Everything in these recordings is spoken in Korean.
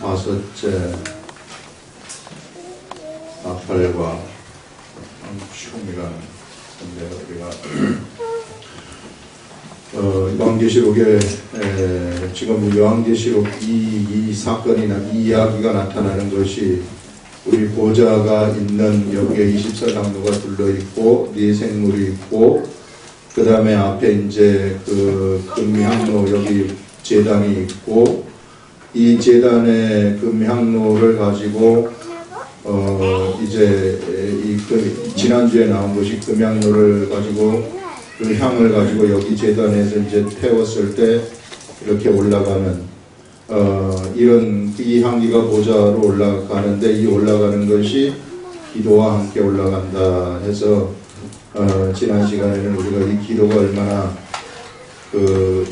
5째 나팔과 춤이라는 건데, 우리가 요한계시록에 지금 요한계시록 이 사건이나 이 이야기가 나타나는 것이 우리 보좌가 있는 여기에 24장로가 둘러있고 네 생물이 있고, 그 다음에 앞에 이제 그 금향로 여기 제단이 있고, 이 제단의 금향로를 가지고 이제 지난주에 나온 것이 금향로를 가지고 그 향을 가지고 여기 제단에서 이제 태웠을 때 이렇게 올라가는 이런 이 향기가 보좌로 올라가는데, 이 올라가는 것이 기도와 함께 올라간다 해서 지난 시간에는 우리가 이 기도가 얼마나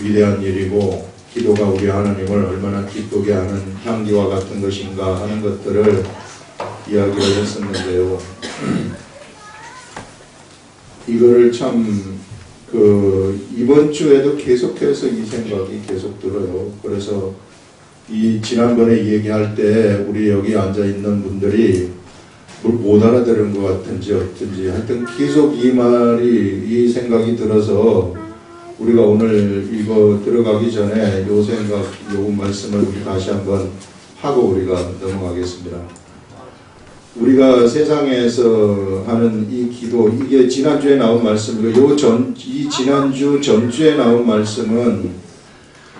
위대한 일이고, 기도가 우리 하나님을 얼마나 기쁘게 하는 향기와 같은 것인가 하는 것들을 이야기를 했었는데요. 이거를 참 이번 주에도 계속해서 이 생각이 계속 들어요. 그래서 지난번에 얘기할 때 우리 여기 앉아 있는 분들이 뭘 못 알아들은 것 같은지 어쩐지 하여튼 계속 이 생각이 들어서 우리가 오늘 이거 들어가기 전에 요 생각, 요 말씀을 우리 다시 한번 하고 우리가 넘어가겠습니다. 우리가 세상에서 하는 이 기도, 이게 지난주에 나온 말씀이고, 이 지난주 전주에 나온 말씀은,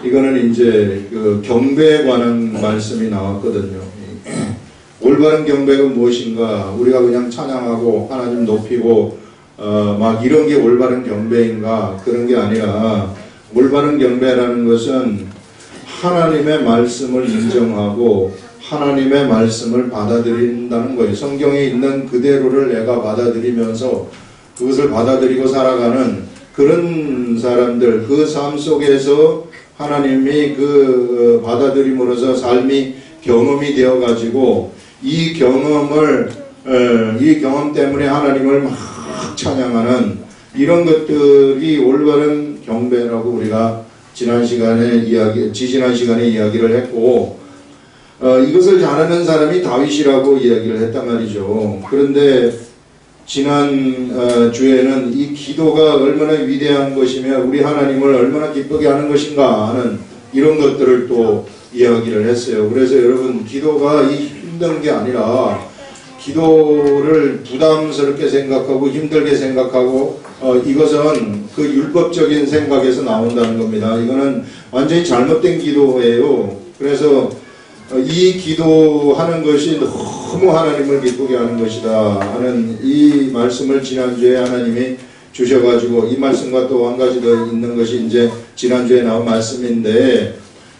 이거는 이제 경배에 관한 말씀이 나왔거든요. 올바른 경배가 무엇인가? 우리가 그냥 찬양하고 하나님 높이고 막 이런 게 올바른 경배인가? 그런 게 아니라, 올바른 경배라는 것은 하나님의 말씀을 인정하고 하나님의 말씀을 받아들인다는 거예요. 성경에 있는 그대로를 내가 받아들이면서 그것을 받아들이고 살아가는 그런 사람들, 그 삶 속에서 하나님이 받아들임으로써 삶이 경험이 되어 가지고 이 경험 때문에 하나님을 막 찬양하는 이런 것들이 올바른 경배라고 우리가 지지난 시간에 이야기를 했고, 이것을 잘하는 사람이 다윗이라고 이야기를 했단 말이죠. 그런데 지난 주에는 이 기도가 얼마나 위대한 것이며 우리 하나님을 얼마나 기쁘게 하는 것인가 하는 이런 것들을 또 이야기를 했어요. 그래서 여러분, 기도가 힘든 게 아니라 기도를 부담스럽게 생각하고 힘들게 생각하고 이것은 그 율법적인 생각에서 나온다는 겁니다. 이거는 완전히 잘못된 기도예요. 그래서 이 기도하는 것이 너무 하나님을 기쁘게 하는 것이다 하는 이 말씀을 지난주에 하나님이 주셔가지고, 이 말씀과 또 한 가지 더 있는 것이 이제 지난주에 나온 말씀인데,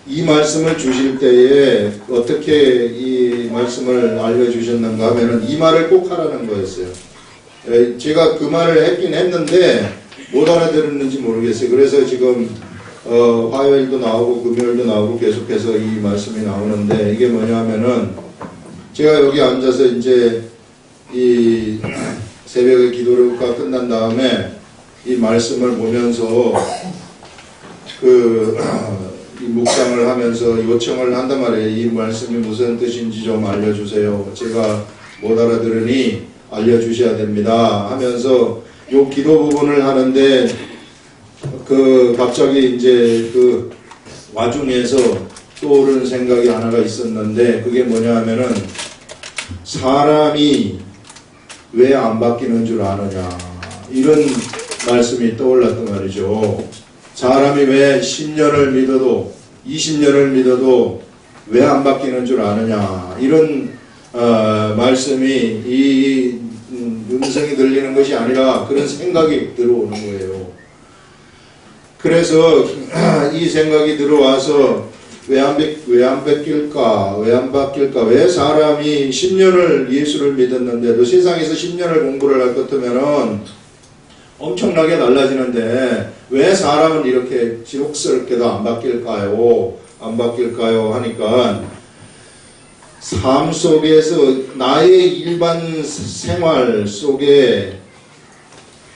이 말씀을 주실 때에 어떻게 이 말씀을 알려주셨는가 하면은 이 말을 꼭 하라는 거였어요. 제가 그 말을 했긴 했는데 못 알아들었는지 모르겠어요. 그래서 지금 화요일도 나오고 금요일도 나오고 계속해서 이 말씀이 나오는데, 이게 뭐냐 하면은, 제가 여기 앉아서 이제 이 새벽의 기도가 끝난 다음에 이 말씀을 보면서 이 묵상을 하면서 요청을 한단 말이에요. 이 말씀이 무슨 뜻인지 좀 알려주세요. 제가 못 알아들으니 알려주셔야 됩니다 하면서 요 기도 부분을 하는데, 갑자기 이제 와중에서 떠오르는 생각이 하나가 있었는데, 그게 뭐냐 하면은, 사람이 왜 안 바뀌는 줄 아느냐, 이런 말씀이 떠올랐단 말이죠. 사람이 왜 10년을 믿어도 20년을 믿어도 왜 안 바뀌는 줄 아느냐, 이런 말씀이 이 음성이 들리는 것이 아니라 그런 생각이 들어오는 거예요. 그래서 이 생각이 들어와서 왜 안 바뀔까? 왜 사람이 10년을 예수를 믿었는데도 세상에서 10년을 공부를 할 것 같으면은 엄청나게 달라지는데 왜 사람은 이렇게 지옥스럽게도 안 바뀔까요 하니까, 삶 속에서 나의 일반 생활 속에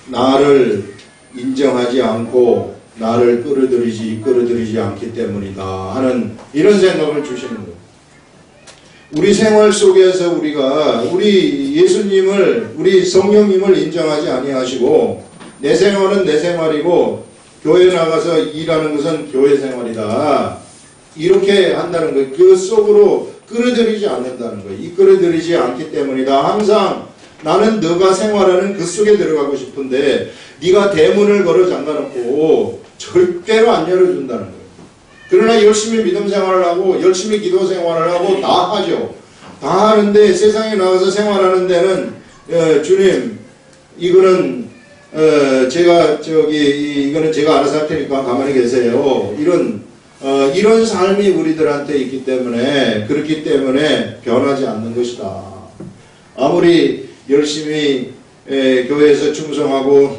나를 인정하지 않고 나를 끌어들이지 않기 때문이다 하는 이런 생각을 주시는 거예요. 우리 생활 속에서 우리 예수님을, 우리 성령님을 인정하지 아니하시고 내 생활은 내 생활이고 교회 나가서 일하는 것은 교회 생활이다, 이렇게 한다는 거예요. 그 속으로 끌어들이지 않는다는 거예요. 이끌어들이지 않기 때문이다. 항상 나는 너가 생활하는 그 속에 들어가고 싶은데 네가 대문을 걸어 잠가놓고 절대로 안 열어준다는 거예요. 그러나 열심히 믿음 생활을 하고 열심히 기도 생활을 하고 다 하죠. 다 하는데 세상에 나가서 생활하는 데는 주님 이거는 이거는 제가 알아서 할 테니까 가만히 계세요. 이런 삶이 우리들한테 있기 때문에, 그렇기 때문에 변하지 않는 것이다. 아무리 열심히 교회에서 충성하고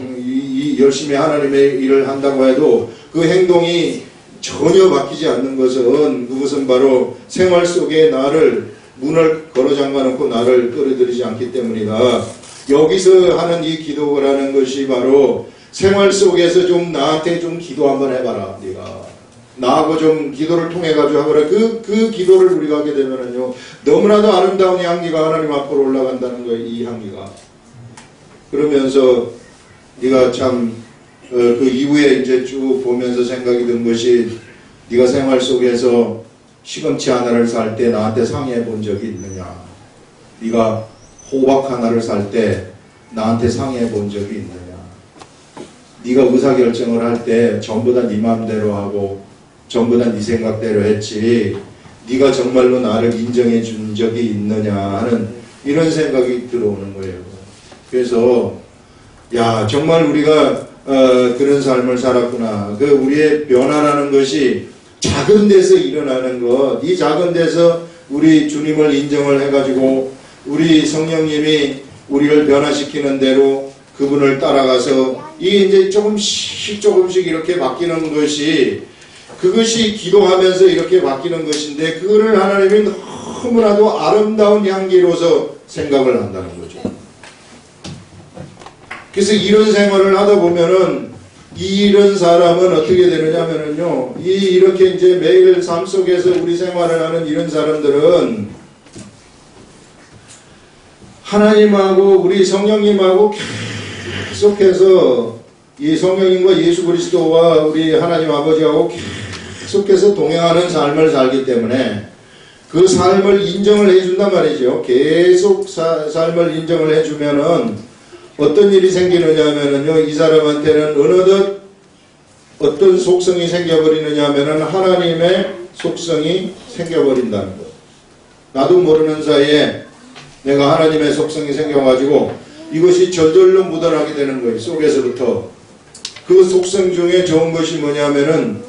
열심히 하나님의 일을 한다고 해도 그 행동이 전혀 바뀌지 않는 것은, 그것은 바로 생활 속에 문을 걸어 잠가놓고 나를 끌어들이지 않기 때문이다. 여기서 하는 이 기도라는 것이 바로 생활 속에서 좀 나한테 좀 기도 한번 해봐라. 네가 나하고 좀 기도를 통해 가지고 하거라. 그 기도를 우리가 하게 되면은요, 너무나도 아름다운 향기가 하나님 앞으로 올라간다는 거예요. 이 향기가. 그러면서 네가 참 그 이후에 이제 쭉 보면서 생각이 든 것이, 네가 생활 속에서 시금치 하나를 살 때 나한테 상의해 본 적이 있느냐? 네가 호박 하나를 살 때 나한테 상의해 본 적이 있느냐? 네가 의사결정을 할 때 전부 다 네 마음대로 하고 전부 다 네 생각대로 했지, 네가 정말로 나를 인정해 준 적이 있느냐 하는 이런 생각이 들어오는 거예요. 그래서 정말 우리가 그런 삶을 살았구나. 우리의 변화라는 것이 작은 데서 일어나는 것, 이 작은 데서 우리 주님을 인정을 해가지고 우리 성령님이 우리를 변화시키는 대로 그분을 따라가서 이제 조금씩 이렇게 바뀌는 것이, 그것이 기도하면서 이렇게 바뀌는 것인데, 그거를 하나님이 너무나도 아름다운 향기로서 생각을 한다는 거죠. 그래서 이런 생활을 하다 보면은 이런 사람은 어떻게 되느냐면은요, 이렇게 이제 매일 삶 속에서 우리 생활을 하는 이런 사람들은 하나님하고 우리 성령님하고 계속해서 이 성령님과 예수 그리스도와 우리 하나님 아버지하고 계속해서 동행하는 삶을 살기 때문에 그 삶을 인정을 해준단 말이죠. 계속 삶을 인정을 해주면은 어떤 일이 생기느냐 하면은요, 이 사람한테는 어느덧 어떤 속성이 생겨버리느냐 하면은 하나님의 속성이 생겨버린다는 것. 나도 모르는 사이에 내가 하나님의 속성이 생겨가지고 이것이 저절로 묻어나게 되는 거예요. 속에서부터. 그 속성 중에 좋은 것이 뭐냐면은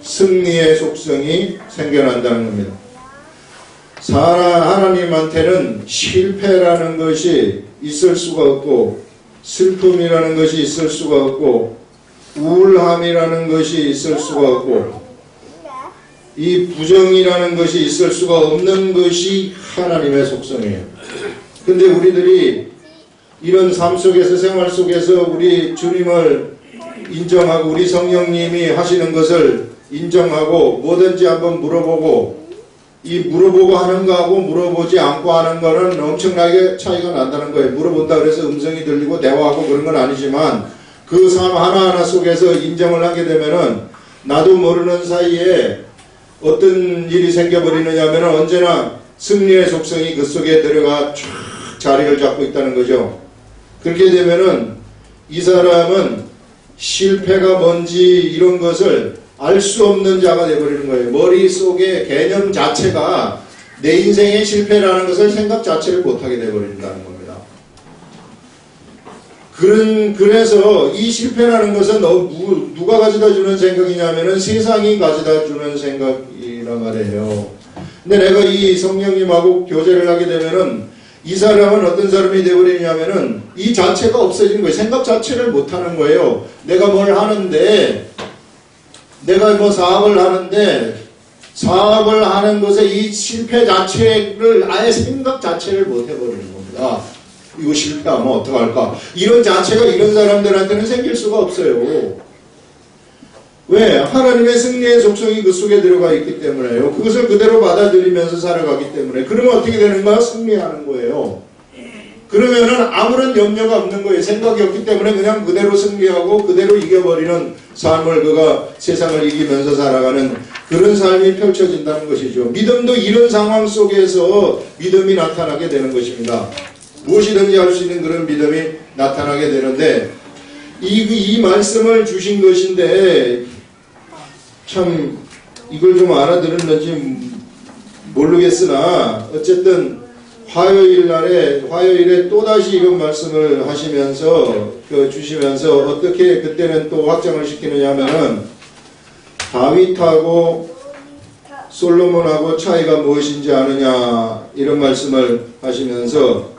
승리의 속성이 생겨난다는 겁니다. 하나님한테는 실패라는 것이 있을 수가 없고, 슬픔이라는 것이 있을 수가 없고, 우울함이라는 것이 있을 수가 없고, 이 부정이라는 것이 있을 수가 없는 것이 하나님의 속성이에요. 근데 우리들이 이런 삶 속에서, 생활 속에서 우리 주님을 인정하고 우리 성령님이 하시는 것을 인정하고 뭐든지 한번 물어보고, 이 물어보고 하는 거하고 물어보지 않고 하는 거는 엄청나게 차이가 난다는 거예요. 물어본다 그래서 음성이 들리고 대화하고 그런 건 아니지만 그 삶 하나하나 속에서 인정을 하게 되면은 나도 모르는 사이에 어떤 일이 생겨버리느냐 하면 언제나 승리의 속성이 그 속에 들어가 쫙 자리를 잡고 있다는 거죠. 그렇게 되면은 이 사람은 실패가 뭔지 이런 것을 알 수 없는 자가 되어버리는 거예요. 머릿속에 개념 자체가 내 인생의 실패라는 것을 생각 자체를 못하게 되어버린다는 겁니다. 그래서 이 실패라는 것은 누가 가져다 주는 생각이냐면은 세상이 가져다 주는 생각이란 말이에요. 근데 내가 이 성령님하고 교제를 하게 되면은 이 사람은 어떤 사람이 되어버리냐면은 이 자체가 없어지는 거예요. 생각 자체를 못하는 거예요. 내가 뭘 하는데, 내가 뭐 사업을 하는데 사업을 하는 것에 이 실패 자체를 아예 생각 자체를 못 해버리는 겁니다. 이거 실패하면 어떡할까? 이런 자체가 이런 사람들한테는 생길 수가 없어요. 왜? 하나님의 승리의 속성이 그 속에 들어가 있기 때문에요. 그것을 그대로 받아들이면서 살아가기 때문에. 그러면 어떻게 되는가? 승리하는 거예요. 그러면은 아무런 염려가 없는 거예요. 생각이 없기 때문에 그냥 그대로 승리하고 그대로 이겨버리는 삶을 그가 세상을 이기면서 살아가는 그런 삶이 펼쳐진다는 것이죠. 믿음도 이런 상황 속에서 믿음이 나타나게 되는 것입니다. 무엇이든지 할 수 있는 그런 믿음이 나타나게 되는데 이 말씀을 주신 것인데 참 이걸 좀 알아들었는지 모르겠으나 어쨌든 화요일에 또다시 이런 말씀을 하시면서 주시면서 어떻게 그때는 또 확장을 시키느냐 하면은 다윗하고 솔로몬하고 차이가 무엇인지 아느냐 이런 말씀을 하시면서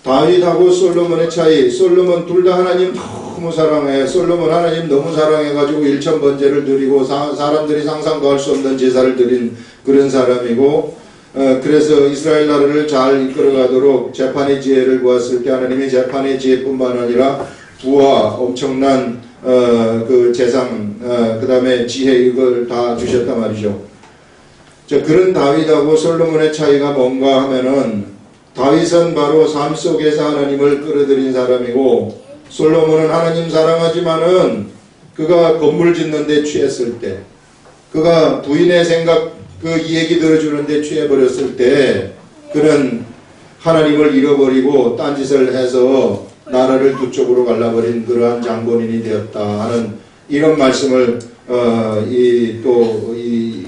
다윗하고 솔로몬의 차이, 솔로몬 둘 다 하나님 너무 사랑해. 솔로몬 하나님 너무 사랑해가지고 일천번제를 드리고 사람들이 상상도 할 수 없는 제사를 드린 그런 사람이고 그래서 이스라엘 나라를 잘 이끌어가도록 재판의 지혜를 구했을 때 하나님의 재판의 지혜뿐만 아니라 부와 엄청난 그 재상 그 다음에 지혜 이걸 다 주셨단 말이죠. 자, 그런 다윗하고 솔로몬의 차이가 뭔가 하면은 다윗은 바로 삶 속에서 하나님을 끌어들인 사람이고 솔로몬은 하나님 사랑하지만은 그가 건물 짓는 데 취했을 때 그가 부인의 생각 이 얘기 들어주는데 취해버렸을 때 그는 하나님을 잃어버리고 딴짓을 해서 나라를 두 쪽으로 갈라버린 그러한 장본인이 되었다 하는 이런 말씀을 이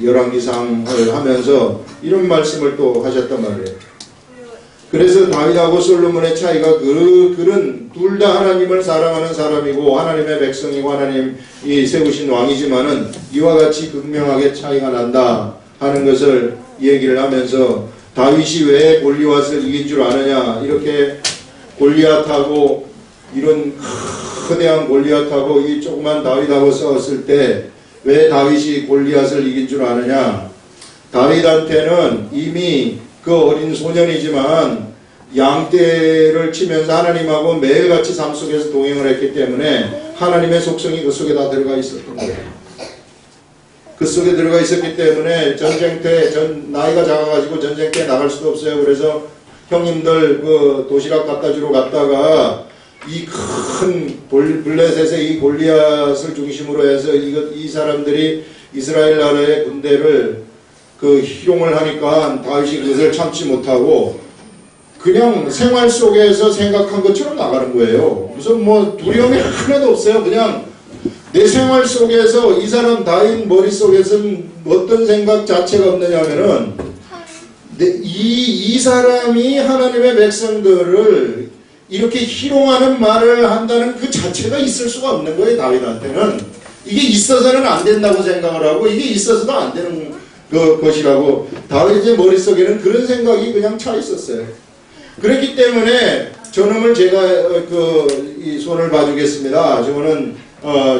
열왕기상을 하면서 이런 말씀을 또 하셨단 말이에요. 그래서 다윗하고 솔로몬의 차이가 그런 둘 다 하나님을 사랑하는 사람이고 하나님의 백성이고 하나님이 세우신 왕이지만은 이와 같이 극명하게 차이가 난다 하는 것을 얘기를 하면서 다윗이 왜 골리앗을 이긴 줄 아느냐 이렇게 골리앗하고 이런 거대한 골리앗하고 이 조그만 다윗하고 싸웠을 때 왜 다윗이 골리앗을 이긴 줄 아느냐 다윗한테는 이미 그 어린 소년이지만 양떼를 치면서 하나님하고 매일같이 삶 속에서 동행을 했기 때문에 하나님의 속성이 그 속에 다 들어가 있었던 거예요. 그 속에 들어가 있었기 때문에 전쟁 때 나이가 작아가지고 전쟁 때 나갈 수도 없어요. 그래서 형님들 그 도시락 갖다 주러 갔다가 이 큰 블레셋의 이 골리앗을 중심으로 해서 이 사람들이 이스라엘 나라의 군대를 그 희롱을 하니까 다윗이 그것을 참지 못하고 그냥 생활 속에서 생각한 것처럼 나가는 거예요. 무슨 뭐 두려움이 하나도 없어요. 그냥 내 생활 속에서 이 사람 다윗 머릿속에서는 어떤 생각 자체가 없느냐면은 이 사람이 하나님의 백성들을 이렇게 희롱하는 말을 한다는 그 자체가 있을 수가 없는 거예요. 다윗한테는 이게 있어서는 안 된다고 생각을 하고 이게 있어서도 안 되는 것이라고 다윗의 머릿속에는 그런 생각이 그냥 차 있었어요. 그렇기 때문에 저놈을 제가 이 손을 봐주겠습니다. 저거는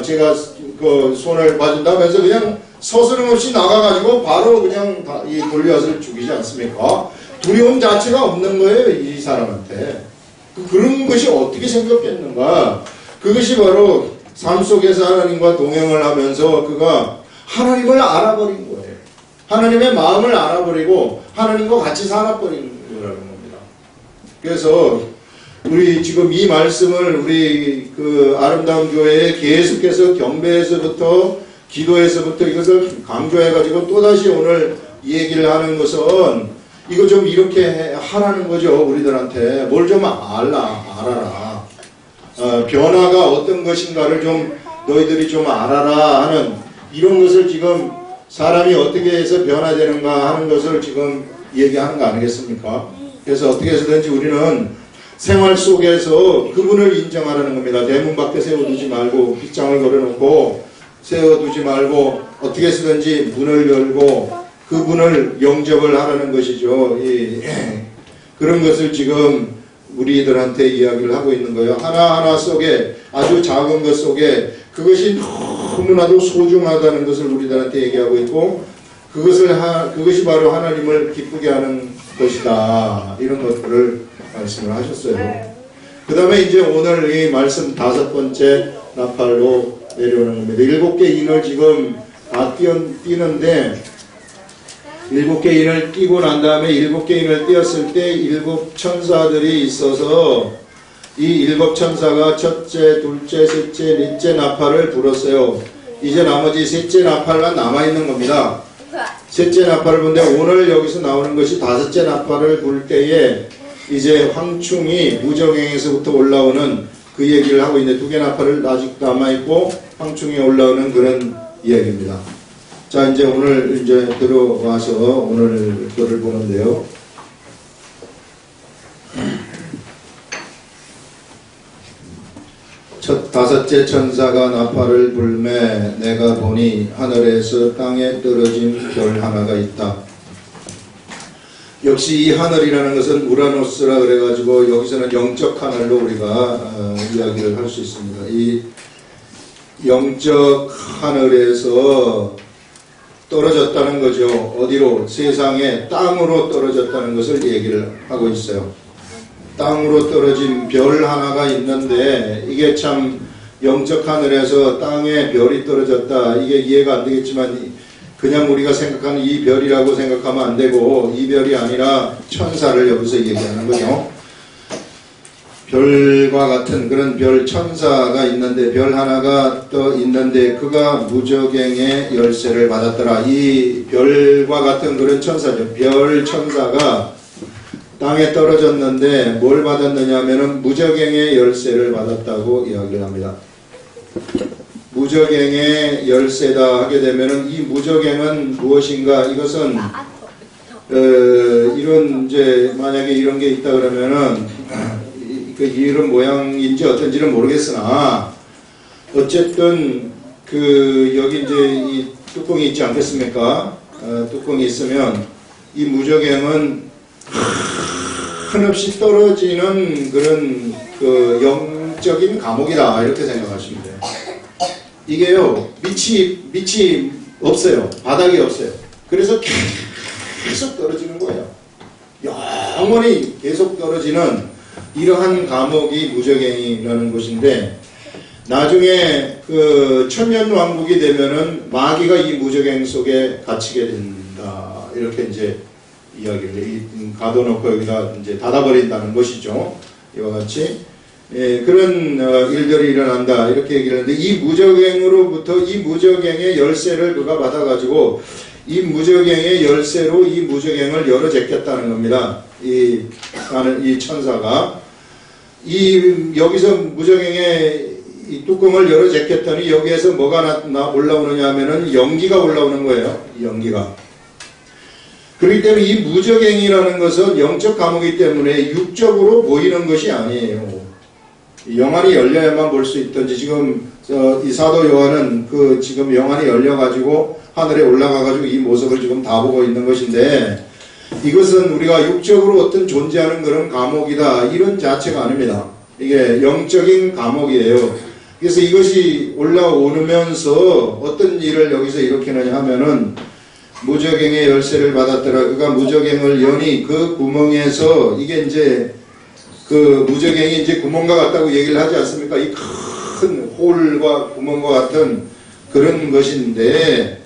제가 그 손을 봐준다면서 그냥 서스름없이 나가가지고 바로 그냥 이 골리앗을 죽이지 않습니까? 두려움 자체가 없는 거예요, 이 사람한테. 그런 것이 어떻게 생겼겠는가? 그것이 바로 삶 속에서 하나님과 동행을 하면서 그가 하나님을 알아버린 거예요. 하나님의 마음을 알아버리고 하나님과 같이 살아버린 거라는 겁니다. 그래서 우리 지금 이 말씀을 우리 그 아름다운 교회에 계속해서 경배에서부터 기도에서부터 이것을 강조해가지고 또다시 오늘 이 얘기를 하는 것은 이거 좀 이렇게 하라는 거죠. 우리들한테 뭘 좀 알아라. 변화가 어떤 것인가를 좀 너희들이 좀 알아라 하는 이런 것을 지금 사람이 어떻게 해서 변화되는가 하는 것을 지금 얘기하는 거 아니겠습니까? 그래서 어떻게 해서든지 우리는 생활 속에서 그분을 인정하라는 겁니다. 대문 밖에 세워두지 말고 빗장을 걸어놓고 세워두지 말고 어떻게 해서든지 문을 열고 그분을 영접을 하라는 것이죠. 그런 것을 지금 우리들한테 이야기를 하고 있는 거예요. 하나하나 속에 아주 작은 것 속에 그것이 너무나도 소중하다는 것을 우리들한테 얘기하고 있고 그것이 바로 하나님을 기쁘게 하는 것이다. 이런 것들을 말씀을 하셨어요. 그 다음에 이제 오늘 이 말씀 5번째 나팔로 내려오는 겁니다. 7개 인을 지금 다 뛰는데 7개 인을 뛰고 난 다음에 7개 인을 뛰었을 때 7 천사들이 있어서 이 7 천사가 첫째, 둘째, 셋째, 넷째 나팔을 불었어요. 이제 나머지 셋째 나팔만 남아있는 겁니다. 셋째 나팔을 부는데 오늘 여기서 나오는 것이 다섯째 나팔을 불 때에 이제 황충이 무정행에서부터 올라오는 그 얘기를 하고 있는데 2개 나팔을 아직 남아있고 황충이 올라오는 그런 이야기입니다. 자, 이제 오늘 이제 들어와서 오늘 글을 보는데요. 첫 다섯째 천사가 나팔을 불매 내가 보니 하늘에서 땅에 떨어진 별 하나가 있다. 역시 이 하늘이라는 것은 우라노스라 그래가지고 여기서는 영적 하늘로 우리가 이야기를 할 수 있습니다. 이 영적 하늘에서 떨어졌다는 거죠. 어디로? 세상에 땅으로 떨어졌다는 것을 얘기를 하고 있어요. 땅으로 떨어진 별 하나가 있는데 이게 참 영적 하늘에서 땅에 별이 떨어졌다. 이게 이해가 안 되겠지만 그냥 우리가 생각하는 이 별이라고 생각하면 안 되고 이 별이 아니라 천사를 여기서 얘기하는 거죠. 별과 같은 그런 별 천사가 있는데 별 하나가 떠 있는데 그가 무저갱의 열쇠를 받았더라. 이 별과 같은 그런 천사죠. 별 천사가 땅에 떨어졌는데 뭘 받았느냐 하면은 무저갱의 열쇠를 받았다고 이야기를 합니다. 무저갱의 열쇠다 하게 되면은 이 무저갱은 무엇인가? 이것은 이런 이제 만약에 이런 게 있다 그러면은 그 이런 모양인지 어떤지는 모르겠으나 어쨌든 그 여기 이제 이 뚜껑이 있지 않겠습니까? 뚜껑이 있으면 이 무저갱은 한없이 떨어지는 그런 그 영적인 감옥이다 이렇게 생각하시면 돼요. 이게요 밑이 없어요. 바닥이 없어요. 그래서 계속 떨어지는 거예요. 영원히 계속 떨어지는 이러한 감옥이 무저갱이라는 것인데 나중에 그 천년왕국이 되면은 마귀가 이 무저갱 속에 갇히게 된다 이렇게 이제 이야기를 가둬놓고 여기다 이제 닫아버린다는 것이죠. 이와 같이 그런 일들이 일어난다 이렇게 얘기를 하는데 이 무저갱으로부터 이 무저갱의 열쇠를 그가 받아가지고 이 무저갱의 열쇠로 이 무저갱을 열어 제꼈다는 겁니다. 이 천사가 여기서 무저갱의 이 뚜껑을 열어 제꼈더니 여기에서 뭐가 올라오느냐 하면은 연기가 올라오는 거예요. 연기가. 그렇기 때문에 이 무저갱이라는 것은 영적 감옥이기 때문에 육적으로 보이는 것이 아니에요. 영안이 열려야만 볼 수 있든지 지금 이 사도 요한은 그 지금 영안이 열려가지고 하늘에 올라가가지고 이 모습을 지금 다 보고 있는 것인데 이것은 우리가 육적으로 어떤 존재하는 그런 감옥이다 이런 자체가 아닙니다. 이게 영적인 감옥이에요. 그래서 이것이 올라오면서 어떤 일을 여기서 일으키느냐 하면은 무저갱의 열쇠를 받았더라. 그가 무저갱을 여니 그 구멍에서 이게 이제 그 무저갱이 이제 구멍과 같다고 얘기를 하지 않습니까? 이 큰 홀과 구멍과 같은 그런 것인데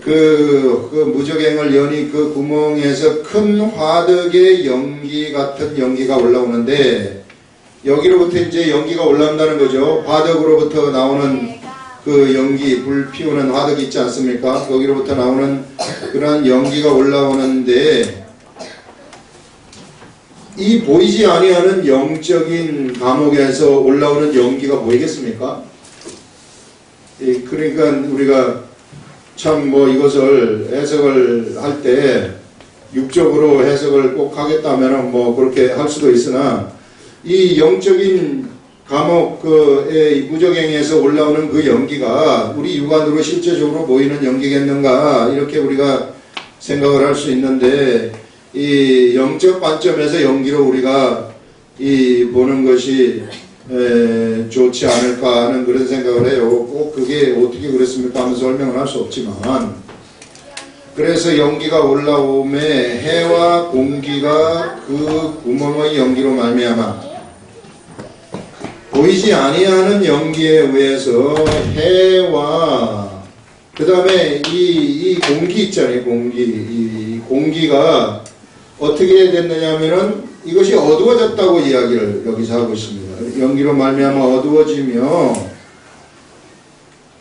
그 무저갱을 여니 그 구멍에서 큰 화덕의 연기 같은 연기가 올라오는데 여기로부터 이제 연기가 올라온다는 거죠. 화덕으로부터 나오는 그 연기, 불 피우는 화덕이 있지 않습니까? 거기로부터 나오는 그런 연기가 올라오는데 이 보이지 아니하는 영적인 감옥에서 올라오는 연기가 보이겠습니까? 그러니까 우리가 참 뭐 이것을 해석을 할 때 육적으로 해석을 꼭 하겠다면 뭐 그렇게 할 수도 있으나 이 영적인 감옥 그 무저갱에서 올라오는 그 연기가 우리 육안으로 실제적으로 보이는 연기겠는가 이렇게 우리가 생각을 할 수 있는데 이 영적 관점에서 연기로 우리가 이 보는 것이 좋지 않을까 하는 그런 생각을 해요. 꼭 그게 어떻게 그랬습니까 하면서 설명을 할 수 없지만 그래서 연기가 올라오매 해와 공기가 그 구멍의 연기로 말미암아 보이지 아니하는 연기에 의해서 해와 그 다음에 이 공기 있잖아요. 이 공기가 어떻게 됐느냐 하면은 이것이 어두워졌다고 이야기를 여기서 하고 있습니다. 연기로 말미암아 어두워지며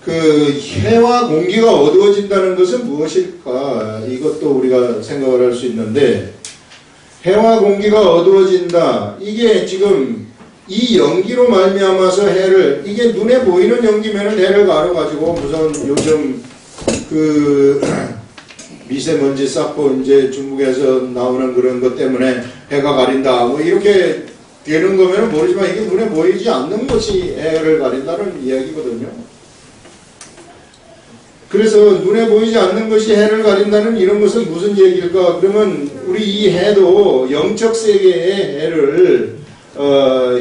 그 해와 공기가 어두워진다는 것은 무엇일까? 이것도 우리가 생각을 할 수 있는데 해와 공기가 어두워진다. 이게 지금 이 연기로 말미암아서 해를 이게 눈에 보이는 연기면은 해를 가려가지고 무슨 요즘 그 미세먼지 쌓고 이제 중국에서 나오는 그런 것 때문에 해가 가린다. 뭐 이렇게 되는 거면은 모르지만 이게 눈에 보이지 않는 것이 해를 가린다는 이야기거든요. 그래서 눈에 보이지 않는 것이 해를 가린다는 이런 것은 무슨 얘기일까? 그러면 우리 이 해도 영적 세계의 해를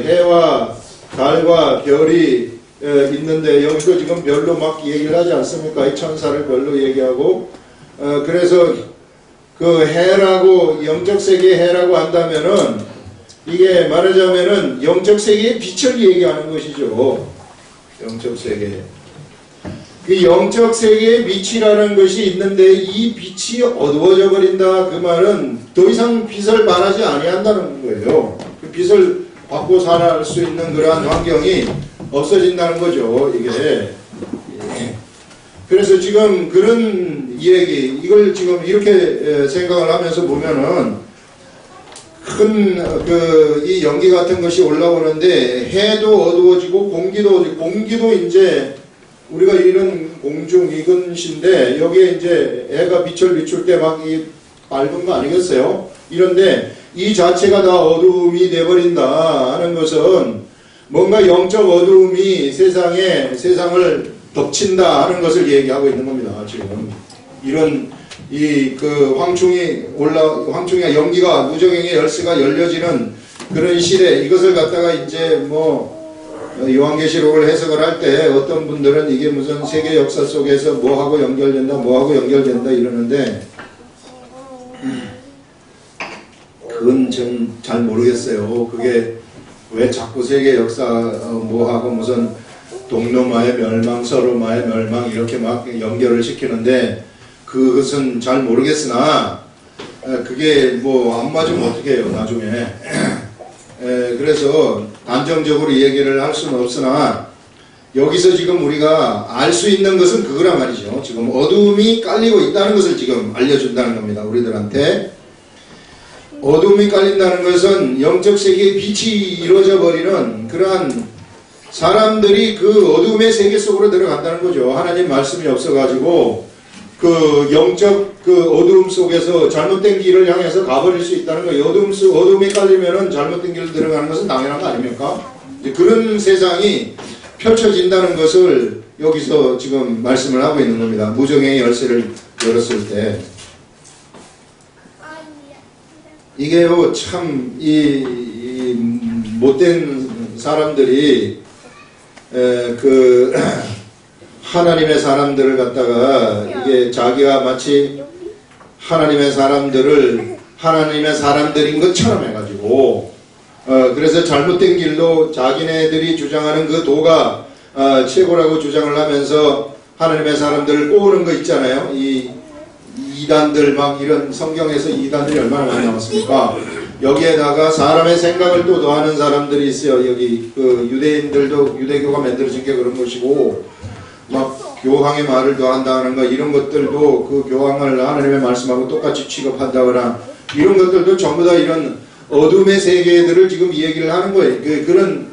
해와 달과 별이 있는데 여기서 지금 별로 막 얘기를 하지 않습니까? 이 천사를 별로 얘기하고 그래서 그 해라고 영적 세계의 해라고 한다면은 이게 말하자면은 영적 세계의 빛을 얘기하는 것이죠. 영적 세계. 그 영적 세계의 빛이라는 것이 있는데 이 빛이 어두워져 버린다. 그 말은 더 이상 빛을 발하지 아니한다는 거예요. 그 빛을 받고 살아갈 수 있는 그러한 환경이 없어진다는 거죠. 이게. 그래서 지금 그런 얘기, 이걸 지금 이렇게 생각을 하면서 보면은 큰 이 연기 같은 것이 올라오는데 해도 어두워지고 공기도 이제 우리가 이런 공중 이근시인데 여기에 이제 해가 빛을 비출 때 막 이 밝은 거 아니겠어요? 이런데 이 자체가 다 어두움이 돼버린다 하는 것은 뭔가 영적 어두움이 세상을 덮친다 하는 것을 얘기하고 있는 겁니다. 지금 이런 황충의 연기가 무저갱의 열쇠가 열려지는 그런 시대 이것을 갖다가 이제 뭐 요한계시록을 해석을 할 때 어떤 분들은 이게 무슨 세계 역사 속에서 뭐하고 연결된다 이러는데 그건 좀 잘 모르겠어요. 그게 왜 자꾸 세계 역사 뭐하고 무슨 동로마의 멸망, 서로마의 멸망 이렇게 막 연결을 시키는데 그것은 잘 모르겠으나 그게 뭐 안 맞으면 어떻게 해요 나중에. 그래서 단정적으로 얘기를 할 수는 없으나 여기서 지금 우리가 알 수 있는 것은 그거란 말이죠. 지금 어둠이 깔리고 있다는 것을 지금 알려준다는 겁니다. 우리들한테. 어둠이 깔린다는 것은 영적 세계의 빛이 이루어져 버리는 그러한 사람들이 그 어둠의 세계 속으로 들어간다는 거죠. 하나님 말씀이 없어가지고 그 영적 그 어둠 속에서 잘못된 길을 향해서 가버릴 수 있다는 거예요. 어둠이 깔리면은 잘못된 길을 들어가는 것은 당연한 거 아닙니까? 이제 그런 세상이 펼쳐진다는 것을 여기서 지금 말씀을 하고 있는 겁니다. 무정의 열쇠를 열었을 때. 이게요, 참, 이 못된 사람들이, 하나님의 사람들을 갖다가, 이게 자기가 마치 하나님의 사람들을 하나님의 사람들인 것처럼 해가지고, 그래서 잘못된 길로 자기네들이 주장하는 그 도가, 최고라고 주장을 하면서 하나님의 사람들을 꼬우는 거 있잖아요. 이단들 막 이런 성경에서 이단들이 얼마나 많이 나왔습니까? 여기에다가 사람의 생각을 또 더하는 사람들이 있어요. 여기 그 유대인들도 유대교가 만들어진 게 그런 것이고 막 교황의 말을 더한다는 거 이런 것들도 그 교황을 하나님의 말씀하고 똑같이 취급한다거나 이런 것들도 전부 다 이런 어둠의 세계들을 지금 얘기를 하는 거예요. 그런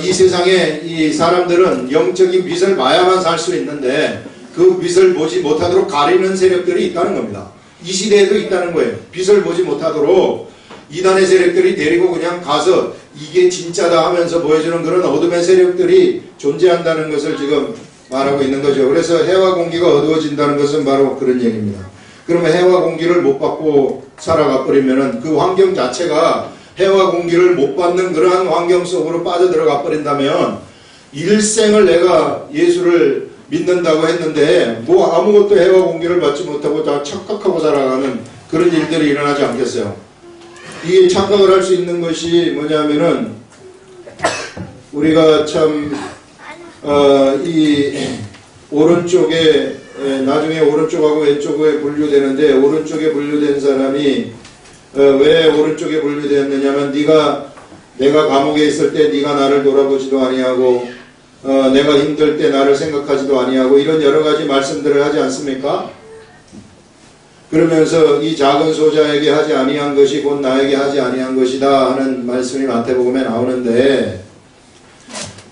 이 세상에 이 사람들은 영적인 빛을 봐야만 살 수 있는데 그 빛을 보지 못하도록 가리는 세력들이 있다는 겁니다. 이 시대에도 있다는 거예요. 빛을 보지 못하도록 이단의 세력들이 데리고 그냥 가서 이게 진짜다 하면서 보여주는 그런 어둠의 세력들이 존재한다는 것을 지금 말하고 있는 거죠. 그래서 해와 공기가 어두워진다는 것은 바로 그런 얘기입니다. 그러면 해와 공기를 못 받고 살아가 버리면은 그 환경 자체가 해와 공기를 못 받는 그러한 환경 속으로 빠져들어가 버린다면 일생을 내가 예수를 믿는다고 했는데 뭐 아무것도 해와 공기를 받지 못하고 다 착각하고 살아가는 그런 일들이 일어나지 않겠어요. 이 착각을 할 수 있는 것이 뭐냐면은 우리가 참, 이 오른쪽에, 나중에 오른쪽하고 왼쪽에 분류되는데, 오른쪽에 분류된 사람이, 왜 오른쪽에 분류되었느냐면, 내가 감옥에 있을 때 네가 나를 돌아보지도 아니하고, 내가 힘들 때 나를 생각하지도 아니하고, 이런 여러 가지 말씀들을 하지 않습니까? 그러면서 이 작은 소자에게 하지 아니한 것이 곧 나에게 하지 아니한 것이다 하는 말씀이 마태복음에 나오는데,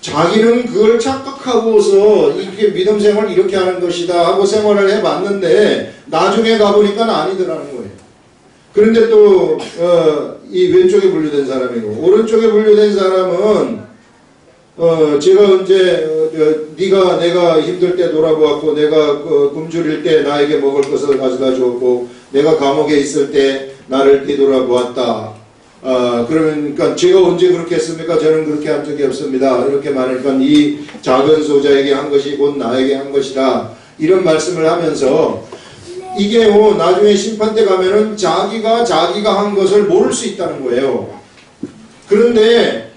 자기는 그걸 착각하고서 이게 믿음 생활을 이렇게 하는 것이다 하고 생활을 해봤는데 나중에 가보니까 아니더라는 거예요. 그런데 또 이 왼쪽에 분류된 사람이고, 오른쪽에 분류된 사람은 제가 언제 내가 힘들 때 돌아보았고, 내가 굶주릴 때 나에게 먹을 것을 가져다 주었고, 내가 감옥에 있을 때 나를 뒤돌아보았다. 그러니까 제가 언제 그렇게 했습니까? 저는 그렇게 한 적이 없습니다. 이렇게 말하니까 이 작은 소자에게 한 것이 곧 나에게 한 것이다. 이런 말씀을 하면서 이게 나중에 심판 때 가면은 자기가 한 것을 모를 수 있다는 거예요. 그런데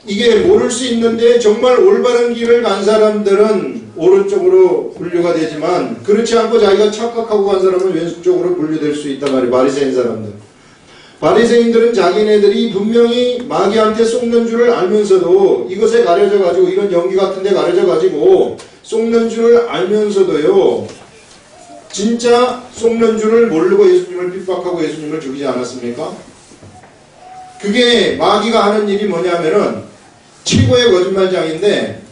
이게 모를 수 있는데 정말 올바른 길을 간 사람들은 오른쪽으로 분류가 되지만 그렇지 않고 자기가 착각하고 간 사람은 왼쪽으로 분류될 수 있단 말이에요. 바리새인 사람들. 바리새인들은 자기네들이 분명히 마귀한테 속는 줄을 알면서도 이것에 가려져가지고 이런 연기 같은 데 가려져가지고 속는 줄을 알면서도요, 진짜 속는 줄을 모르고 예수님을 핍박하고 예수님을 죽이지 않았습니까? 그게 마귀가 하는 일이 뭐냐면은 최고의 거짓말장인데,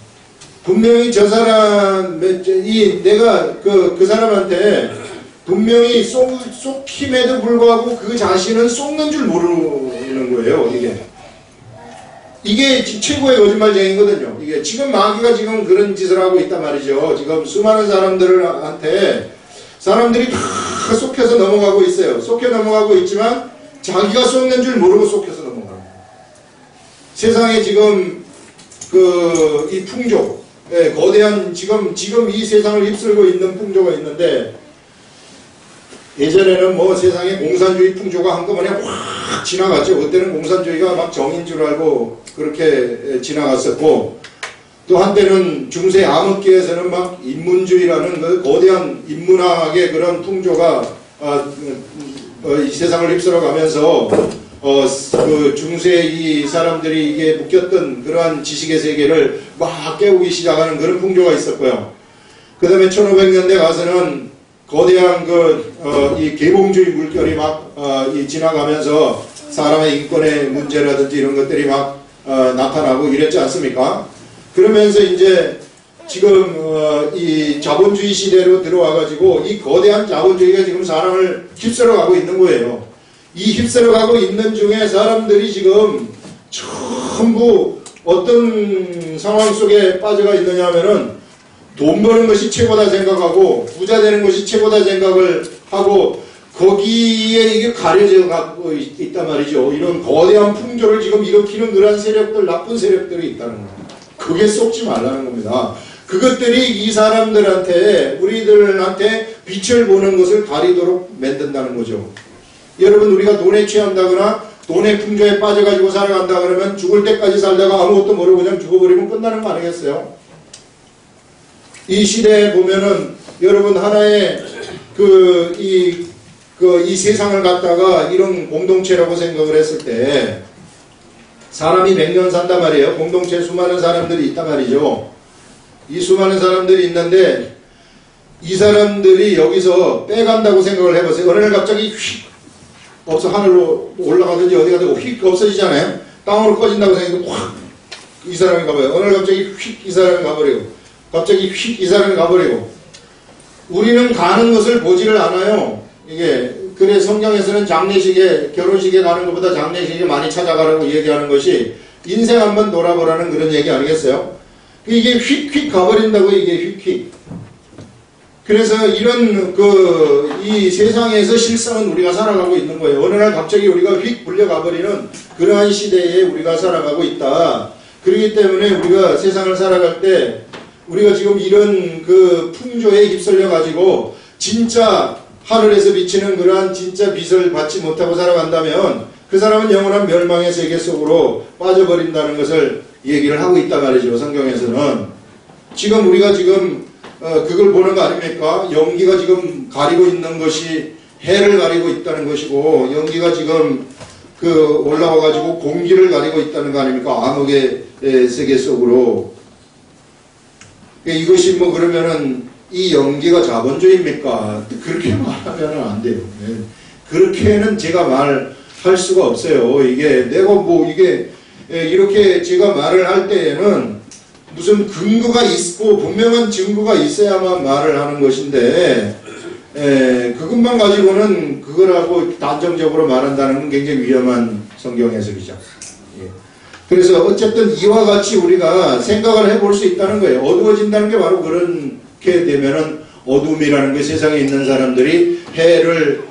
분명히 저 사람, 내가 그 사람한테 분명히 쏙힘에도 불구하고 그 자신은 쏙는 줄 모르는 거예요, 이게 최고의 거짓말쟁이거든요. 이게 지금 마귀가 지금 그런 짓을 하고 있단 말이죠. 지금 수많은 사람들이 다 쏙혀서 넘어가고 있어요. 쏙혀 넘어가고 있지만 자기가 쏙는 줄 모르고 쏙혀서 넘어가는 거예요. 세상에 지금 이 풍조, 거대한 지금 이 세상을 휩쓸고 있는 풍조가 있는데, 예전에는 뭐 세상에 공산주의 풍조가 한꺼번에 확 지나갔죠. 그때는 공산주의가 막 정인 줄 알고 그렇게 지나갔었고, 또 한때는 중세 암흑기에서는 막 인문주의라는 그 거대한 인문학의 그런 풍조가 이 세상을 휩쓸어 가면서 그 중세 이 사람들이 이게 묶였던 그러한 지식의 세계를 막 깨우기 시작하는 그런 풍조가 있었고요. 그 다음에 1500년대 가서는 거대한 이 계몽주의 물결이 막 지나가면서 사람의 인권의 문제라든지 이런 것들이 막 나타나고 이랬지 않습니까? 그러면서 이제 지금 이 자본주의 시대로 들어와가지고 이 거대한 자본주의가 지금 사람을 휩쓸어가고 있는 거예요. 이 휩쓸어가고 있는 중에 사람들이 지금 전부 어떤 상황 속에 빠져가 있느냐 하면은 돈 버는 것이 최고다 생각하고 부자 되는 것이 최고다 생각을 하고 거기에 이게 가려져 갖고 있단 말이죠. 이런 거대한 풍조를 지금 일으키는 그러한 세력들, 나쁜 세력들이 있다는 거예요. 그게 쏙지 말라는 겁니다. 그것들이 이 사람들한테, 우리들한테 빛을 보는 것을 가리도록 만든다는 거죠. 여러분, 우리가 돈에 취한다거나 돈의 풍조에 빠져가지고 살아간다 그러면 죽을 때까지 살다가 아무것도 모르고 그냥 죽어버리면 끝나는 거 아니겠어요? 이 시대에 보면은 여러분 하나의 이 세상을 갖다가 이런 공동체라고 생각을 했을 때 사람이 100년 산단 말이에요. 공동체에 수많은 사람들이 있단 말이죠. 이 수많은 사람들이 있는데 이 사람들이 여기서 빼간다고 생각을 해보세요. 어느 날 갑자기 휙 없어 하늘로 올라가든지 어디 가든지 휙 없어지잖아요. 땅으로 꺼진다고 생각하면 확 이 사람이 가버려요. 어느 날 갑자기 휙 이 사람이 가버리고 갑자기 휙 이 사람이 가버리고 우리는 가는 것을 보지를 않아요. 이게 그래 성경에서는 장례식에 결혼식에 가는 것보다 장례식에 많이 찾아가라고 얘기하는 것이 인생 한번 돌아보라는 그런 얘기 아니겠어요? 이게 휙휙 가버린다고 이게 휙휙. 그래서 이런 이 세상에서 실상은 우리가 살아가고 있는 거예요. 어느 날 갑자기 우리가 휙 불려가버리는 그러한 시대에 우리가 살아가고 있다. 그렇기 때문에 우리가 세상을 살아갈 때 우리가 지금 이런 풍조에 휩쓸려 가지고 진짜 하늘에서 비치는 그러한 진짜 빛을 받지 못하고 살아간다면 그 사람은 영원한 멸망의 세계 속으로 빠져버린다는 것을 얘기를 하고 있단 말이죠. 성경에서는. 지금 우리가 지금 그걸 보는 거 아닙니까? 연기가 지금 가리고 있는 것이 해를 가리고 있다는 것이고, 연기가 지금 그 올라와가지고 공기를 가리고 있다는 거 아닙니까? 암흑의 세계 속으로. 이것이 뭐 그러면은 이 연기가 자본주의입니까? 그렇게 말하면 안 돼요. 그렇게는 제가 말할 수가 없어요. 이게 내가 뭐 이게 이렇게 제가 말을 할 때에는 무슨 근거가 있고 분명한 증거가 있어야만 말을 하는 것인데, 그것만 가지고는 그거라고 단정적으로 말한다는 건 굉장히 위험한 성경 해석이죠. 예. 그래서 어쨌든 이와 같이 우리가 생각을 해볼 수 있다는 거예요. 어두워진다는 게 바로 그렇게 되면은 어둠이라는 게 세상에 있는 사람들이 해를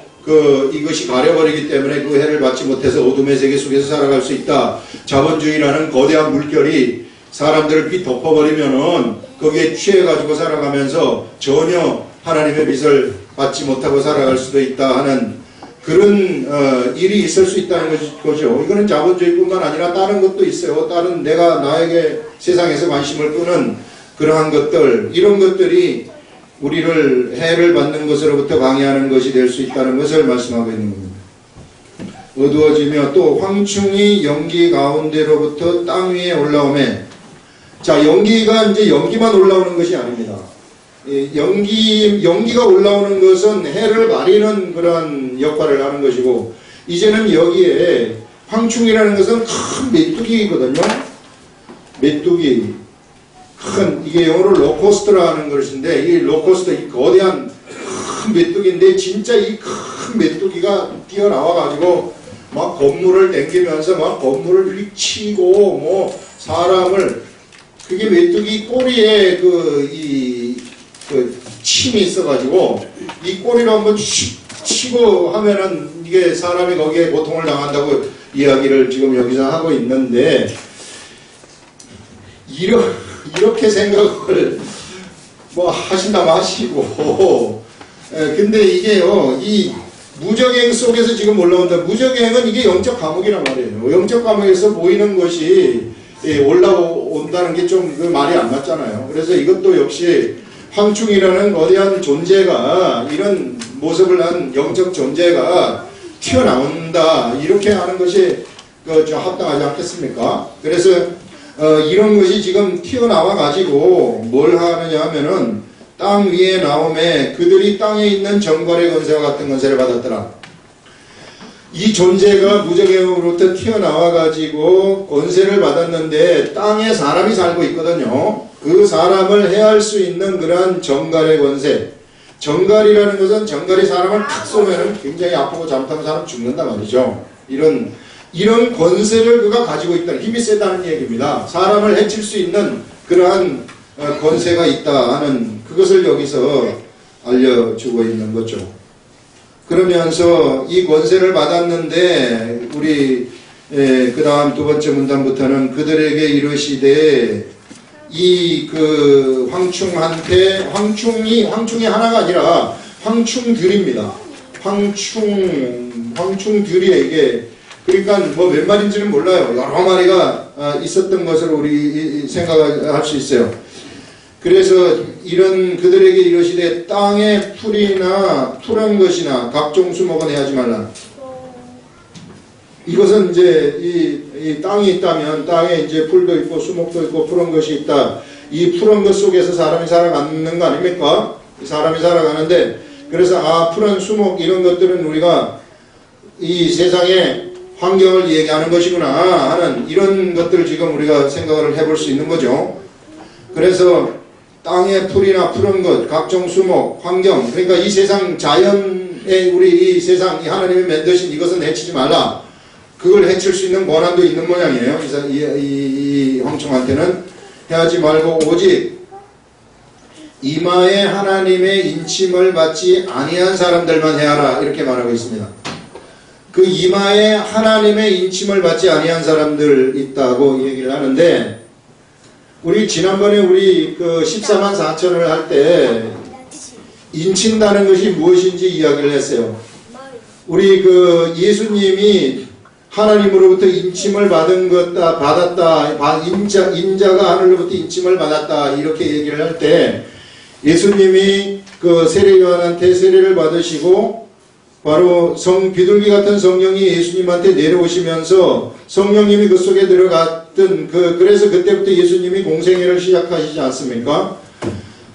이것이 가려버리기 때문에 그 해를 받지 못해서 어둠의 세계 속에서 살아갈 수 있다. 자본주의라는 거대한 물결이 사람들을 빛 덮어버리면은 거기에 취해가지고 살아가면서 전혀 하나님의 빛을 받지 못하고 살아갈 수도 있다 하는 그런 일이 있을 수 있다는 거죠. 이거는 자본주의뿐만 아니라 다른 것도 있어요. 다른 내가 나에게 세상에서 관심을 끄는 그러한 것들, 이런 것들이 우리를 해를 받는 것으로부터 방해하는 것이 될 수 있다는 것을 말씀하고 있는 겁니다. 어두워지며 또 황충이 연기 가운데로부터 땅 위에 올라오매. 자, 연기가 이제 연기만 올라오는 것이 아닙니다. 연기가 올라오는 것은 해를 가리는 그런 역할을 하는 것이고, 이제는 여기에 황충이라는 것은 큰 메뚜기거든요. 메뚜기. 이게 영어로 로코스트라는 것인데, 이 로코스트, 이 거대한 큰 메뚜기인데, 진짜 이 큰 메뚜기가 뛰어나와가지고, 막 건물을 땡기면서 막 건물을 휘치고, 뭐, 사람을, 그게 메뚜기 꼬리에 침이 있어가지고, 이 꼬리로 한번 치고 하면은 이게 사람이 거기에 고통을 당한다고 이야기를 지금 여기서 하고 있는데, 이렇게 생각을 뭐 하신다면 하시고, 근데 이게요, 이 무적행 속에서 지금 올라온다. 무적행은 이게 영적 감옥이란 말이에요. 영적 감옥에서 보이는 것이 올라온다는 게 좀 말이 안 맞잖아요. 그래서 이것도 역시 황충이라는 거대한 존재가, 이런 모습을 한 영적 존재가 튀어나온다, 이렇게 하는 것이 좀 합당하지 않겠습니까? 그래서 이런 것이 지금 튀어나와 가지고 뭘 하느냐 하면은, 땅 위에 나오매 그들이 땅에 있는 정갈의 권세와 같은 권세를 받았더라. 이 존재가 무적행으로부터 튀어나와 가지고 권세를 받았는데, 땅에 사람이 살고 있거든요. 그 사람을 해할 수 있는 그러한 정갈의 권세. 정갈이라는 것은, 정갈이 사람을 탁 쏘면은 굉장히 아프고 잘못하면 사람 죽는단 말이죠. 이런 권세를 그가 가지고 있다. 힘이 세다는 얘기입니다. 사람을 해칠 수 있는 그러한 권세가 있다 하는 그것을 여기서 알려주고 있는 거죠. 그러면서 이 권세를 받았는데, 우리 그 다음 두 번째 문단부터는 그들에게 이르시되, 이 황충한테, 황충이 하나가 아니라 황충들입니다. 황충들이 그러니까 뭐 몇 마리인지는 몰라요. 여러 마리가 있었던 것으로 우리 생각할 수 있어요. 그래서 이런 그들에게 이르시되 땅에 풀이나 푸른 것이나 각종 수목은 해하지 말라. 이것은 이제 이 땅이 있다면 땅에 이제 풀도 있고 수목도 있고 푸른 것이 있다. 이 푸른 것 속에서 사람이 살아가는 거 아닙니까? 사람이 살아가는데, 그래서 푸른 수목 이런 것들은 우리가 이 세상의 환경을 얘기하는 것이구나 하는 이런 것들을 지금 우리가 생각을 해볼 수 있는 거죠. 그래서 땅의 풀이나 푸른 것, 각종 수목, 환경, 그러니까 이 세상 자연에 우리 이 세상 이 하나님이 만드신 이것은 해치지 말라. 그걸 해칠 수 있는 권한도 있는 모양이에요. 그래서 이 황충한테는 해하지 말고 오직 이마에 하나님의 인침을 받지 아니한 사람들만 해하라, 이렇게 말하고 있습니다. 그 이마에 하나님의 인침을 받지 아니한 사람들 있다고 얘기를 하는데, 우리 지난번에 우리 14만 4천을 할 때 인친다는 것이 무엇인지 이야기를 했어요. 우리 예수님이 하나님으로부터 인침을 받았다, 인자가 하늘로부터 인침을 받았다, 이렇게 얘기를 할 때, 예수님이 그 세례 요한한테 세례를 받으시고, 바로 비둘기 같은 성령이 예수님한테 내려오시면서 성령님이 그 속에 들어갔던 그래서 그때부터 예수님이 공생애를 시작하시지 않습니까?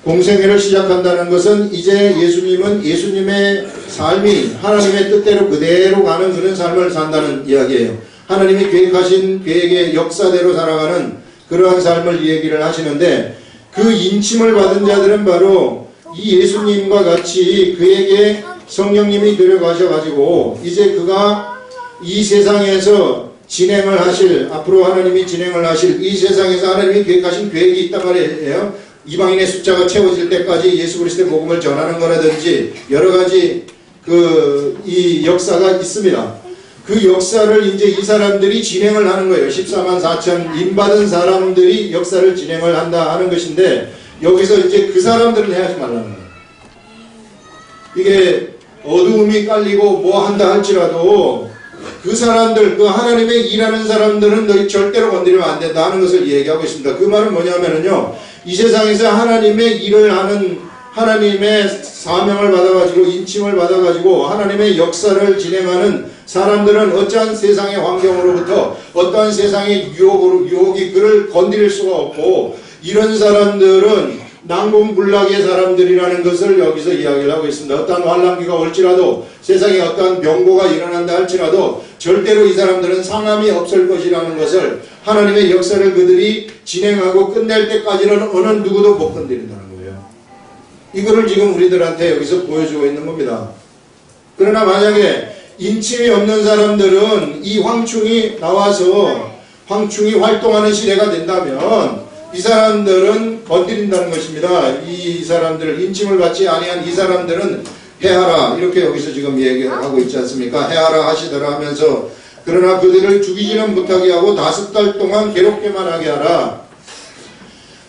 공생애를 시작한다는 것은 이제 예수님은 예수님의 삶이 하나님의 뜻대로 그대로 가는 그런 삶을 산다는 이야기예요. 하나님이 계획하신 계획의 역사대로 살아가는 그러한 삶을 얘기를 하시는데, 그 인침을 받은 자들은 바로 이 예수님과 같이 그에게 성령님이 데려가셔가지고 이제 그가 이 세상에서 진행을 하실, 앞으로 하나님이 진행을 하실 이 세상에서 하나님이 계획하신 계획이 있단 말이에요. 이방인의 숫자가 채워질 때까지 예수 그리스도의 복음을 전하는 거라든지 여러 가지 이 역사가 있습니다. 그 역사를 이제 이 사람들이 진행을 하는 거예요. 14만 4천 인받은 사람들이 역사를 진행을 한다 하는 것인데, 여기서 이제 그 사람들은 해하지 말라는 거예요. 이게 어두움이 깔리고 뭐 한다 할지라도 그 사람들, 그 하나님의 일하는 사람들은 너희 절대로 건드리면 안 된다 하는 것을 얘기하고 있습니다. 그 말은 뭐냐면요, 이 세상에서 하나님의 일을 하는, 하나님의 사명을 받아가지고 인침을 받아가지고 하나님의 역사를 진행하는 사람들은 어떠한 세상의 환경으로부터 어떠한 세상의 유혹이 그를 건드릴 수가 없고, 이런 사람들은 난공불락의 사람들이라는 것을 여기서 이야기를 하고 있습니다. 어떠한 환란기가 올지라도, 세상에 어떠한 병고가 일어난다 할지라도 절대로 이 사람들은 상함이 없을 것이라는 것을, 하나님의 역사를 그들이 진행하고 끝낼 때까지는 어느 누구도 못 건드린다는 거예요. 이거를 지금 우리들한테 여기서 보여주고 있는 겁니다. 그러나 만약에 인침이 없는 사람들은 이 황충이 나와서 황충이 활동하는 시대가 된다면 이 사람들은 건드린다는 것입니다. 이 사람들을, 인침을 받지 아니한 이 사람들은 해하라, 이렇게 여기서 지금 얘기하고 있지 않습니까? 해하라 하시더라 하면서, 그러나 그들을 죽이지는 못하게 하고 5달 동안 괴롭게만 하게 하라.